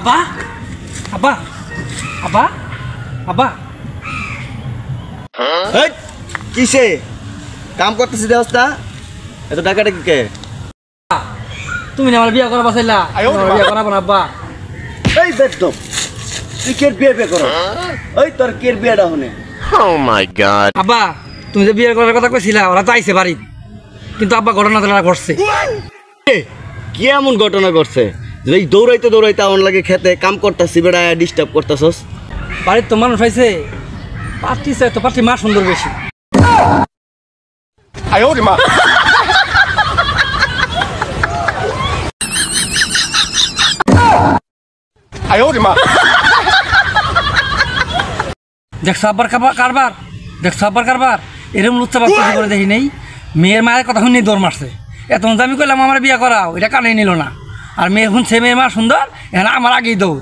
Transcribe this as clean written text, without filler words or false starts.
আব্বা আব্বা আব্বা আব্বা এই কিসে কাম করতেছিস দেওস্তা এত টাকাটা কি কে তুমি না আমার বিয়ে করা বাসাইলা বিয়ে করাবো না আব্বা এই বেদম তুই কের বিয়ে করো ওই তোর কের বিয়েটা হনে Oh my god. আব্বা তুমি যে বিয়ে করার কথা কইছিলা ওরা তো আইছে বাড়ি কিন্তু আব্বা ঘটনা তো ঘটছে কি এমন ঘটনা করছে যে এই দৌড়াইতে দৌড়াইতে আমার লাগে খেতে কাম করতেছি বেড়া ডিস্টার্ব করতেছস বাড়ির তো মানুষ হয়েছে পার্টি চাই তো পার্টি মা সুন্দর বেশি দেখছো আব্বার কারবার দেখছো আব্বার কারবার এরকম লুচ্চা বাচ্চা করে দেখি নেই মেয়ের মায়ের কথা শুনে দৌড় মারছে এত আমি কইলাম আমার বিয়ে করাও এটা কানে নিল না আর মেয়ে শুনছে মেয়ের মা সুন্দর এখন আমার আগেই দৌড়